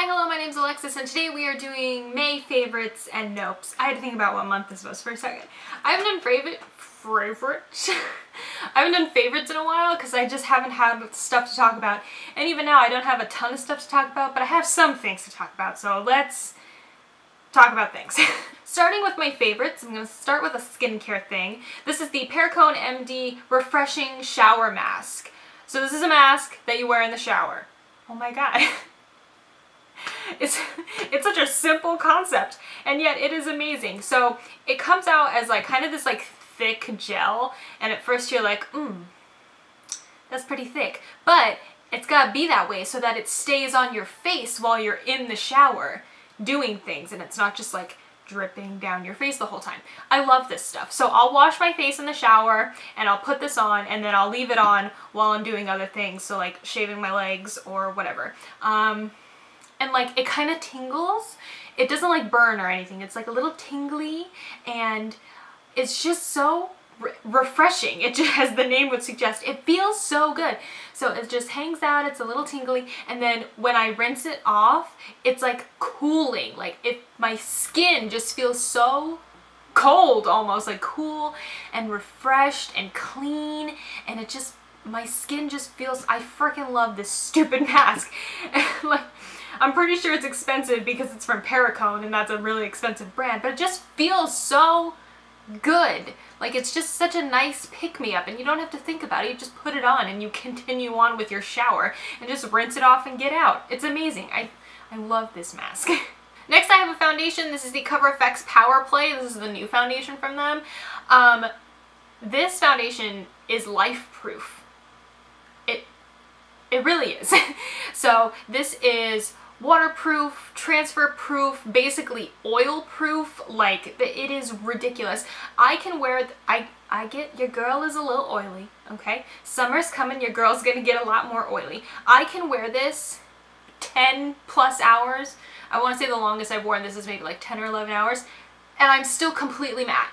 Hi, hello, my name's Alexis, and today we are doing May favorites and nopes. I had to think about what month this was for a second. I haven't done favorites. I haven't done favorites in a while because I just haven't had stuff to talk about. And even now, I don't have a ton of stuff to talk about, but I have some things to talk about, so let's talk about things. Starting with my favorites, I'm going to start with a skincare thing. This is the Perricone MD Refreshing Shower Mask. So this is a mask that you wear in the shower. Oh my god. It's such a simple concept, and yet it is amazing. So it comes out as like kind of this like thick gel, and at first you're like, that's pretty thick. But it's gotta be that way so that it stays on your face while you're in the shower doing things, and it's not just like dripping down your face the whole time. I love this stuff. So I'll wash my face in the shower and I'll put this on, and then I'll leave it on while I'm doing other things, so like shaving my legs or whatever. And like it kind of tingles. It doesn't like burn or anything. It's like a little tingly, and it's just so refreshing. It just, as the name would suggest, it feels so good. So it just hangs out, it's a little tingly, and then when I rinse it off, it's like cooling. Like my skin just feels so cold, almost like cool and refreshed and clean, and it just, my skin just feels, I freaking love this stupid mask. Like, I'm pretty sure it's expensive because it's from Perricone, and that's a really expensive brand, but it just feels so good. Like, it's just such a nice pick-me-up, and you don't have to think about it. You just put it on and you continue on with your shower and just rinse it off and get out. It's amazing. I love this mask. Next I have a foundation. This is the Cover FX Power Play. This is the new foundation from them. This foundation is life-proof. It really is. So this is waterproof, transfer proof, basically oil proof. Like, it is ridiculous. I can wear I get, your girl is a little oily, okay? Summer's coming, your girl's gonna get a lot more oily. I can wear this 10 plus hours. I want to say the longest I've worn this is maybe like 10 or 11 hours, and I'm still completely matte.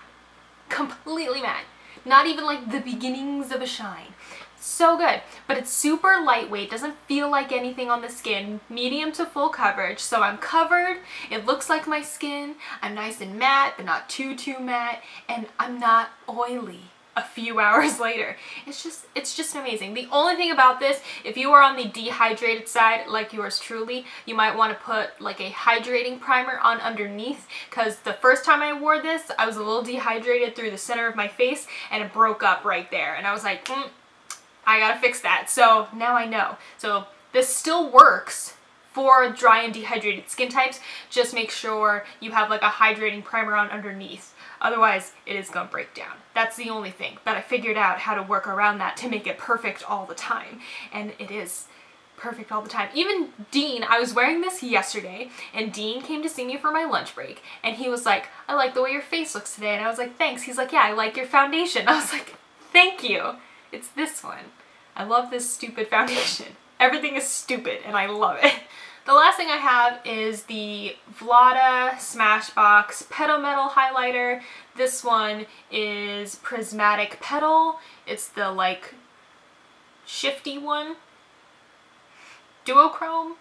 Completely matte. Not even like the beginnings of a shine. So good, but it's super lightweight, doesn't feel like anything on the skin, medium to full coverage, so I'm covered, it looks like my skin, I'm nice and matte, but not too matte, and I'm not oily a few hours later. It's just amazing. The only thing about this, if you are on the dehydrated side, like yours truly, you might want to put like a hydrating primer on underneath, because the first time I wore this, I was a little dehydrated through the center of my face, and it broke up right there, and I was like, I gotta fix that. So now I know. So this still works for dry and dehydrated skin types. Just make sure you have like a hydrating primer on underneath. Otherwise, it is gonna break down. That's the only thing. But I figured out how to work around that to make it perfect all the time. And it is perfect all the time. Even Dean, I was wearing this yesterday, and Dean came to see me for my lunch break, and he was like, I like the way your face looks today. And I was like, thanks. He's like, yeah, I like your foundation. I was like, thank you. It's this one. I love this stupid foundation. Everything is stupid, and I love it. The last thing I have is the Vlada Smashbox Petal Metal Highlighter. This one is Prismatic Petal. It's the, like, shifty one. Duochrome?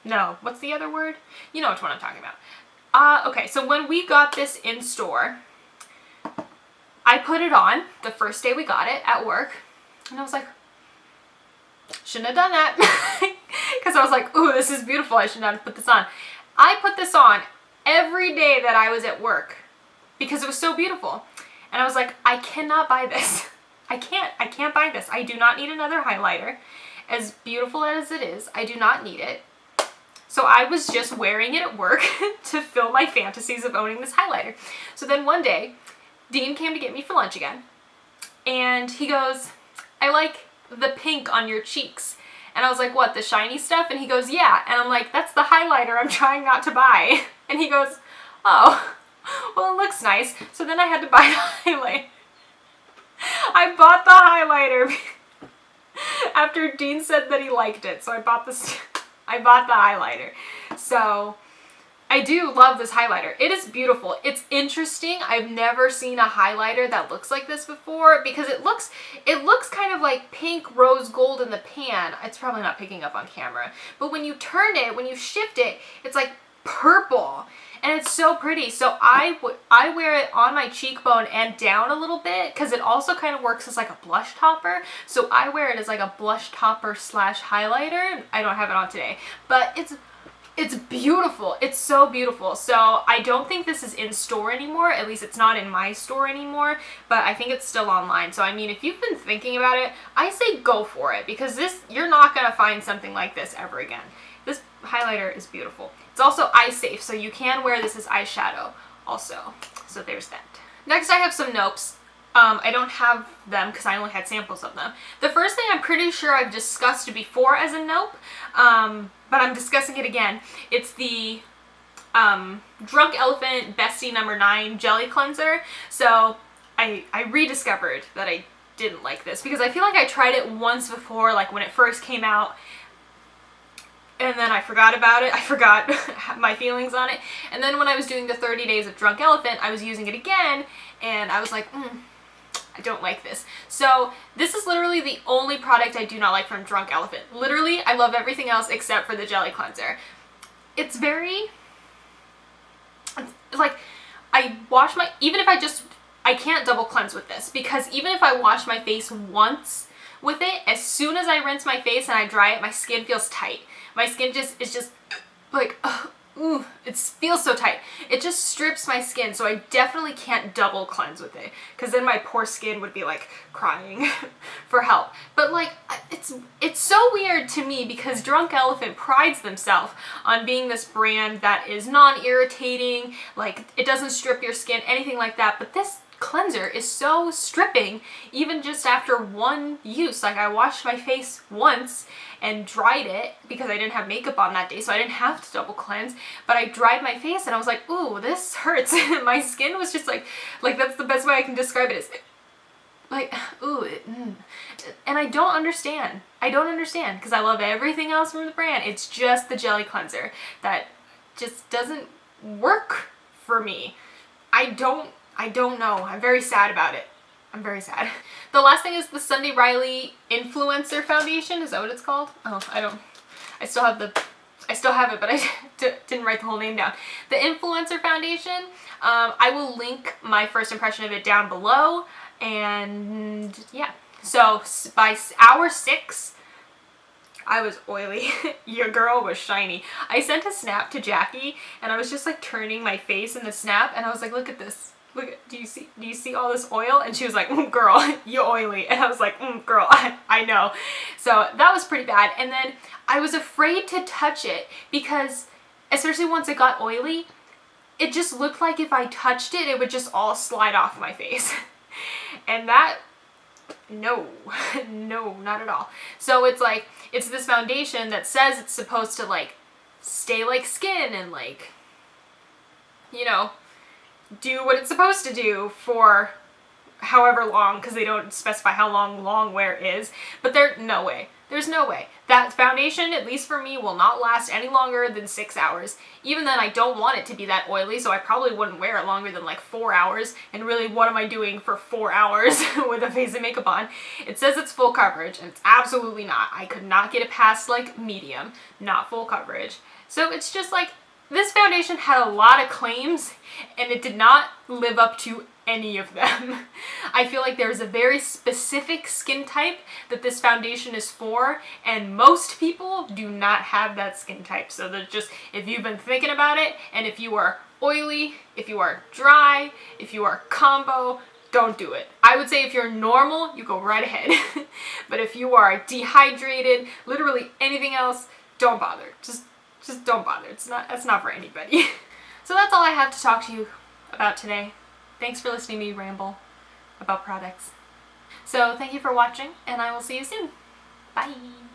No, what's the other word? You know which one I'm talking about. Okay, so when we got this in store, I put it on the first day we got it at work, and I was like, shouldn't have done that, because I was like, ooh, this is beautiful, I should not have put this on. I put this on every day that I was at work because it was so beautiful, and I was like, I cannot buy this. I can't buy this. I do not need another highlighter. As beautiful as it is, I do not need it. So I was just wearing it at work to fill my fantasies of owning this highlighter. So then one day, Dean came to get me for lunch again, and he goes, I like the pink on your cheeks. And I was like, what, the shiny stuff? And he goes, yeah. And I'm like, that's the highlighter I'm trying not to buy. And he goes, oh, well, it looks nice. So then I had to buy the highlighter. I bought the highlighter after Dean said that he liked it. So I bought the highlighter. So I do love this highlighter. It is beautiful. It's interesting. I've never seen a highlighter that looks like this before because it looks kind of like pink rose gold in the pan. It's probably not picking up on camera. But when you turn it, when you shift it, it's like purple. And it's so pretty. So I wear it on my cheekbone and down a little bit because it also kind of works as like a blush topper. So I wear it as like a blush topper slash highlighter. I don't have it on today, but it's beautiful. It's so beautiful. So I don't think this is in store anymore. At least it's not in my store anymore, but I think it's still online. So I mean, if you've been thinking about it, I say go for it because you're not gonna find something like this ever again. This highlighter is beautiful. It's also eye safe, so you can wear this as eyeshadow also. So there's that. Next I have some Nopes. I don't have them because I only had samples of them. The first thing I'm pretty sure I've discussed before as a Nope, but I'm discussing it again. It's the Drunk Elephant Bestie No. 9 Jelly Cleanser. So I rediscovered that I didn't like this because I feel like I tried it once before, like when it first came out, and then I forgot about it. I forgot my feelings on it. And then when I was doing the 30 days of Drunk Elephant, I was using it again, and I was like, I don't like this. So this is literally the only product I do not like from Drunk Elephant. Literally, I love everything else except for the jelly cleanser. It's like, I can't double cleanse with this because even if I wash my face once with it, as soon as I rinse my face and I dry it, my skin feels tight. My skin is just like, it feels so tight. It just strips my skin, so I definitely can't double cleanse with it because then my poor skin would be like crying for help. But like, it's so weird to me because Drunk Elephant prides themselves on being this brand that is non-irritating, like it doesn't strip your skin, anything like that, but this cleanser is so stripping even just after one use. Like I washed my face once and dried it because I didn't have makeup on that day, so I didn't have to double cleanse, but I dried my face and I was like, ooh, this hurts. My skin was just like that's the best way I can describe it, is like, ooh, and I don't understand because I love everything else from the brand. It's just the jelly cleanser that just doesn't work for me. I don't know. I'm very sad about it. I'm very sad. The last thing is the Sunday Riley Influencer Foundation. Is that what it's called? Oh, I still have it, but I didn't write the whole name down. The Influencer Foundation. I will link my first impression of it down below. And yeah. So by hour 6, I was oily. Your girl was shiny. I sent a snap to Jackie and I was just like turning my face in the snap and I was like, look at this. Look, do you see all this oil? And she was like, girl, you're oily. And I was like, girl, I know. So that was pretty bad. And then I was afraid to touch it because, especially once it got oily, it just looked like if I touched it, it would just all slide off my face. And that, no, not at all. So it's like, it's this foundation that says it's supposed to like stay like skin and like, you know, do what it's supposed to do for however long, because they don't specify how long wear is, but there's no way. That foundation, at least for me, will not last any longer than 6 hours. Even then, I don't want it to be that oily, so I probably wouldn't wear it longer than like 4 hours, and really, what am I doing for 4 hours with a face and makeup on? It says it's full coverage, and it's absolutely not. I could not get it past like medium, not full coverage. So it's just like, this foundation had a lot of claims and it did not live up to any of them. I feel like there's a very specific skin type that this foundation is for, and most people do not have that skin type. So they're just, if you've been thinking about it, and if you are oily, if you are dry, if you are combo, don't do it. I would say if you're normal, you go right ahead. But if you are dehydrated, literally anything else, don't bother. Just don't bother. That's not for anybody. So that's all I have to talk to you about today. Thanks for listening to me ramble about products. So thank you for watching, and I will see you soon. Bye!